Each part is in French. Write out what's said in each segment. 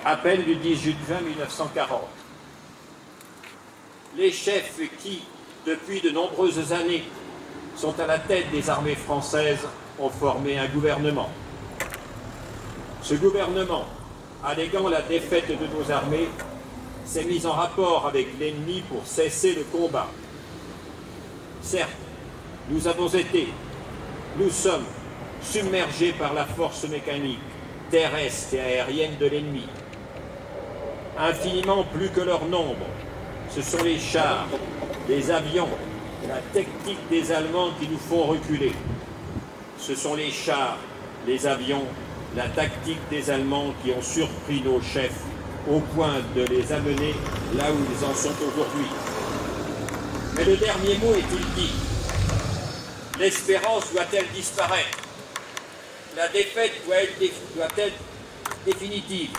Appel du 18 juin 1940. Les chefs qui, depuis de nombreuses années, sont à la tête des armées françaises ont formé un gouvernement. Ce gouvernement, alléguant la défaite de nos armées, s'est mis en rapport avec l'ennemi pour cesser le combat. Certes, nous avons été, nous sommes submergés par la force mécanique, terrestre et aérienne de l'ennemi. Infiniment plus que leur nombre, ce sont les chars, les avions, la technique des Allemands qui nous font reculer. Ce sont les chars, les avions, la tactique des Allemands qui ont surpris nos chefs au point de les amener là où ils en sont aujourd'hui. Mais le dernier mot est-il dit? L'espérance doit-elle disparaître? La défaite doit-elle définitive?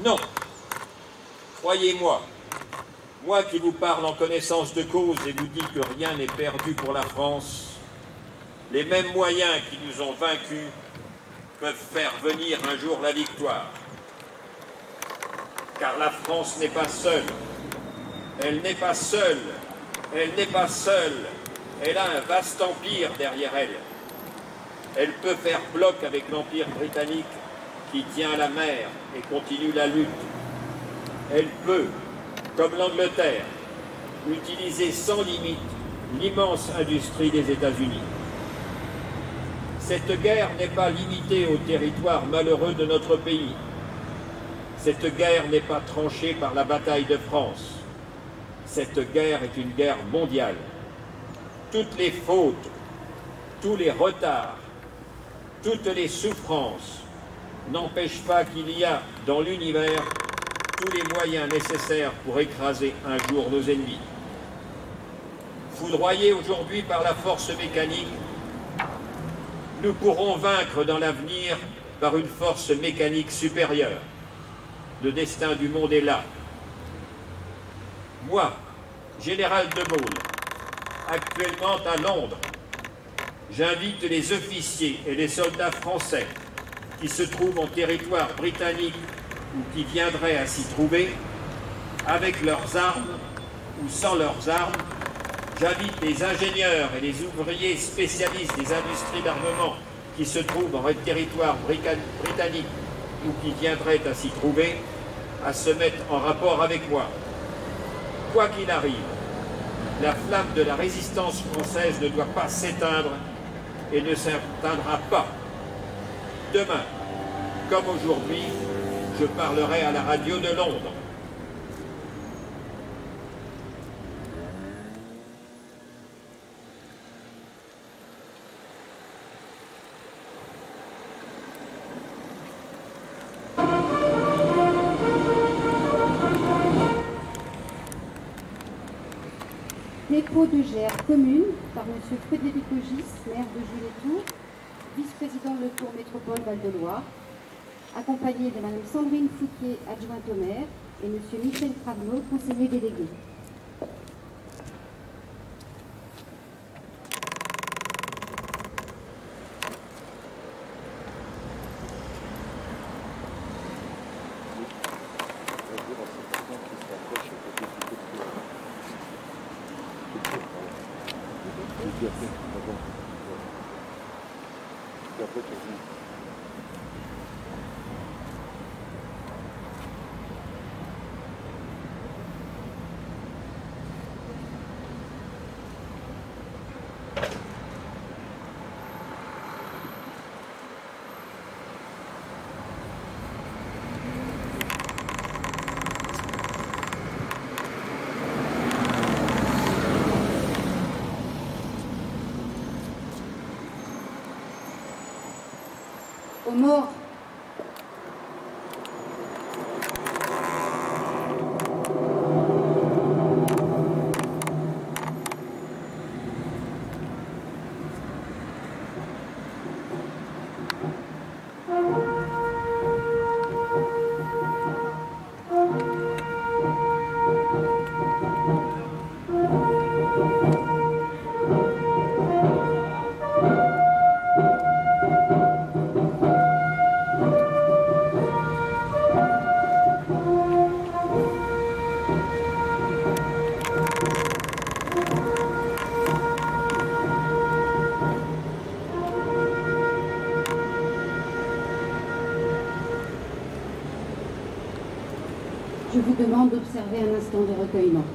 Non. Croyez-moi, moi qui vous parle en connaissance de cause et vous dis que rien n'est perdu pour la France, les mêmes moyens qui nous ont vaincus peuvent faire venir un jour la victoire. Car la France n'est pas seule. Elle n'est pas seule. Elle n'est pas seule. Elle a un vaste empire derrière elle. Elle peut faire bloc avec l'empire britannique qui tient la mer et continue la lutte. Elle peut, comme l'Angleterre, utiliser sans limite l'immense industrie des États-Unis. Cette guerre n'est pas limitée au territoire malheureux de notre pays. Cette guerre n'est pas tranchée par la bataille de France. Cette guerre est une guerre mondiale. Toutes les fautes, tous les retards, toutes les souffrances n'empêchent pas qu'il y a dans l'univers tous les moyens nécessaires pour écraser un jour nos ennemis. Foudroyés aujourd'hui par la force mécanique, nous pourrons vaincre dans l'avenir par une force mécanique supérieure. Le destin du monde est là. Moi, général de Gaulle, actuellement à Londres, j'invite les officiers et les soldats français qui se trouvent en territoire britannique ou qui viendraient à s'y trouver, avec leurs armes ou sans leurs armes. J'invite les ingénieurs et les ouvriers spécialistes des industries d'armement qui se trouvent en territoire britannique ou qui viendraient à s'y trouver, à se mettre en rapport avec moi. Quoi qu'il arrive, la flamme de la résistance française ne doit pas s'éteindre et ne s'éteindra pas. Demain, comme aujourd'hui, je parlerai à la radio de Londres. Dépôt de GR commune par M. Frédéric Ogis, maire de Jules-et-Tours, vice-président de Tours Métropole Val-de-Loire, accompagné de Mme Sandrine Fouquier, adjointe au maire, et M. Michel Cravenot, conseiller délégué. Aux morts. Je vous demande d'observer un instant de recueillement.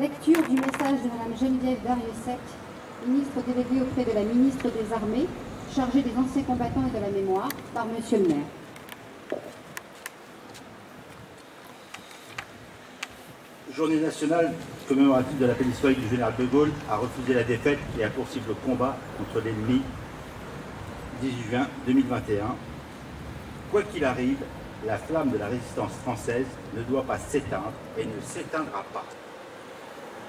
Lecture du message de Mme Geneviève Darrieussecq, ministre déléguée auprès de la ministre des Armées, chargée des anciens combattants et de la mémoire, par Monsieur le maire. Journée nationale commémorative de l'appel historique du général de Gaulle a refusé la défaite et a poursuivi le combat contre l'ennemi 18 juin 2021. Quoi qu'il arrive, la flamme de la résistance française ne doit pas s'éteindre et ne s'éteindra pas.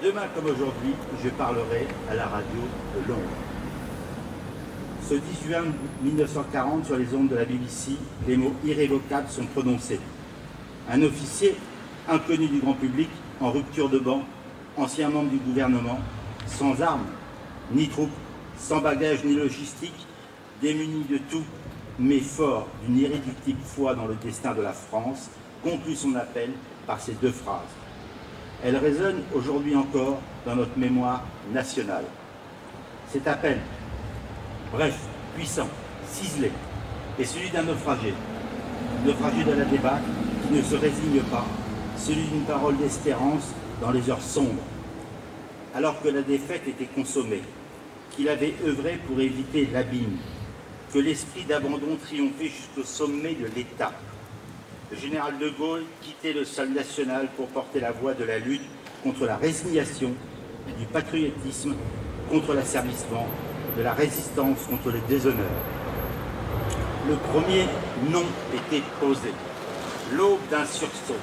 Demain comme aujourd'hui, je parlerai à la radio de Londres. Ce 10 juin 1940, sur les ondes de la BBC, les mots irrévocables sont prononcés. Un officier inconnu du grand public, en rupture de banc, ancien membre du gouvernement, sans armes, ni troupes, sans bagages ni logistique, démuni de tout, mais fort d'une irréductible foi dans le destin de la France, conclut son appel par ces deux phrases. Elles résonnent aujourd'hui encore dans notre mémoire nationale. Cet appel, bref, puissant, ciselé, est celui d'un naufragé de la débâcle qui ne se résigne pas, celui d'une parole d'espérance dans les heures sombres, alors que la défaite était consommée, qu'il avait œuvré pour éviter l'abîme, que l'esprit d'abandon triomphait jusqu'au sommet de l'État. Le général de Gaulle quittait le sol national pour porter la voix de la lutte contre la résignation, du patriotisme contre l'asservissement, de la résistance contre le déshonneur. Le premier nom était posé, l'aube d'un sursaut.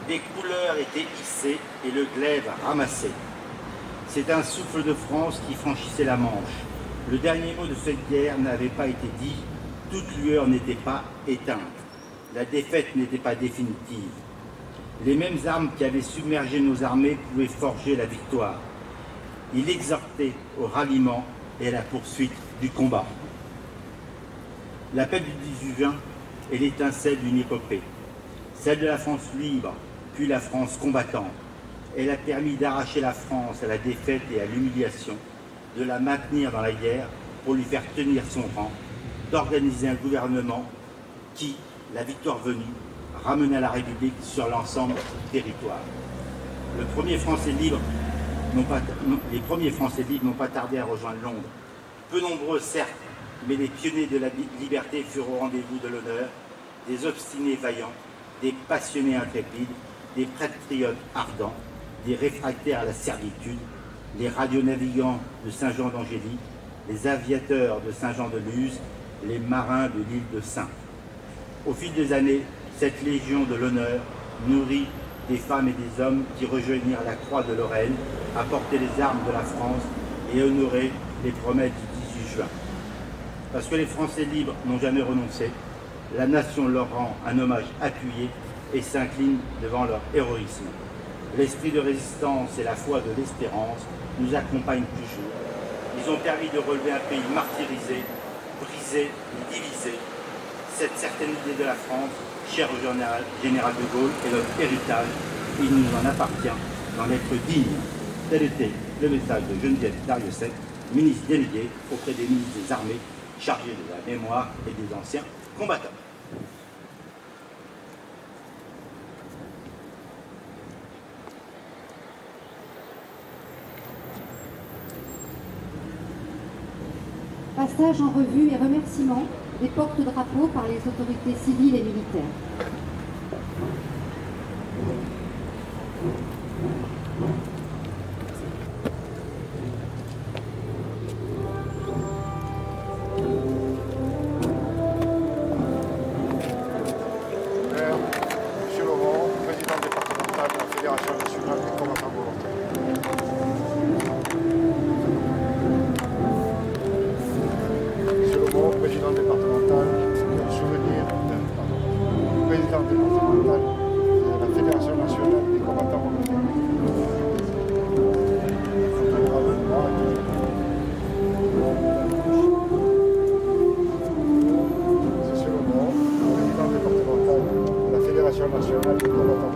Des couleurs étaient hissées et le glaive ramassé. C'est un souffle de France qui franchissait la Manche. Le dernier mot de cette guerre n'avait pas été dit, toute lueur n'était pas éteinte. La défaite n'était pas définitive. Les mêmes armes qui avaient submergé nos armées pouvaient forger la victoire. Il exhortait au ralliement et à la poursuite du combat. L'appel du 18 juin est l'étincelle d'une épopée, celle de la France libre, puis la France combattante. Elle a permis d'arracher la France à la défaite et à l'humiliation, de la maintenir dans la guerre pour lui faire tenir son rang, d'organiser un gouvernement qui, la victoire venue, ramena la République sur l'ensemble du territoire. Les premiers Français libres n'ont pas tardé à rejoindre Londres. Peu nombreux, certes, mais les pionniers de la liberté furent au rendez-vous de l'honneur, des obstinés vaillants, des passionnés intrépides, des patriotes ardents, des réfractaires à la servitude, les radionavigants de Saint-Jean d'Angély, les aviateurs de Saint-Jean-de-Luz, les marins de l'île de Saint. Au fil des années, cette Légion de l'honneur nourri des femmes et des hommes qui rejoignirent la croix de Lorraine, apportaient les armes de la France et honoraient les promesses du 18 juin. Parce que les Français libres n'ont jamais renoncé, la nation leur rend un hommage appuyé et s'incline devant leur héroïsme. L'esprit de résistance et la foi de l'espérance nous accompagnent toujours. Ils ont permis de relever un pays martyrisé, brisé et divisé. Cette certaine idée de la France, chère au général de Gaulle, est notre héritage. Il nous en appartient d'en être digne. Tel était le message de Geneviève Darrieussecq, ministre déléguée auprès des ministres des Armées, chargée de la mémoire et des anciens combattants. Passage en revue et remerciements des porte-drapeaux par les autorités civiles et militaires. Monsieur Laurent, président départemental de la Fédération nationale des combattants volontaires. Monsieur Laurent, président départemental de la Fédération nationale des combattants volontaires. Monsieur Laurent, président départemental de la Fédération nationale des combattants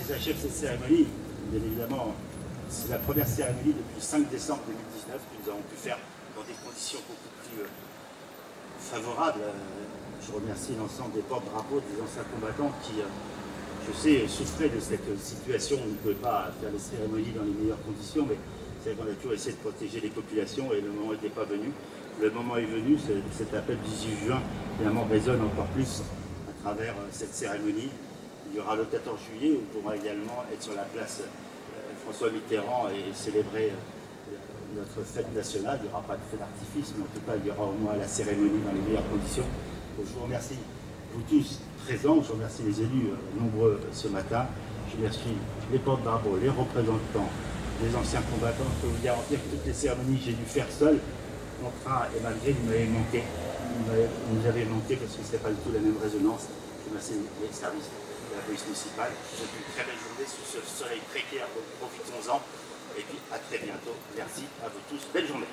S'achève cette cérémonie, bien évidemment, c'est la première cérémonie depuis le 5 décembre 2019 que nous avons pu faire dans des conditions beaucoup plus favorables. Je remercie l'ensemble des porte-drapeaux, des anciens combattants qui, je sais, souffraient de cette situation. On ne pouvait pas faire les cérémonies dans les meilleures conditions, mais c'est vrai qu'on a toujours essayé de protéger les populations et le moment n'était pas venu. Le moment est venu, cet appel du 18 juin, finalement, résonne encore plus à travers cette cérémonie. Il y aura le 14 juillet, où on pourra également être sur la place François Mitterrand et célébrer notre fête nationale. Il n'y aura pas de feu d'artifice, mais en tout cas, il y aura au moins la cérémonie dans les meilleures conditions. Donc, je vous remercie, vous tous présents, je remercie les élus nombreux ce matin. Je remercie les porte-drapeaux, les représentants, les anciens combattants. Je peux vous garantir que toutes les cérémonies, j'ai dû faire seul, contraint, et malgré, vous m'avez manqué. Vous nous avez manqué parce que ce n'est pas du tout la même résonance. Je remercie les services de la police municipale. Je vous souhaite une très belle journée sous ce soleil précaire, donc profitons-en. Et puis à très bientôt. Merci à vous tous. Belle journée.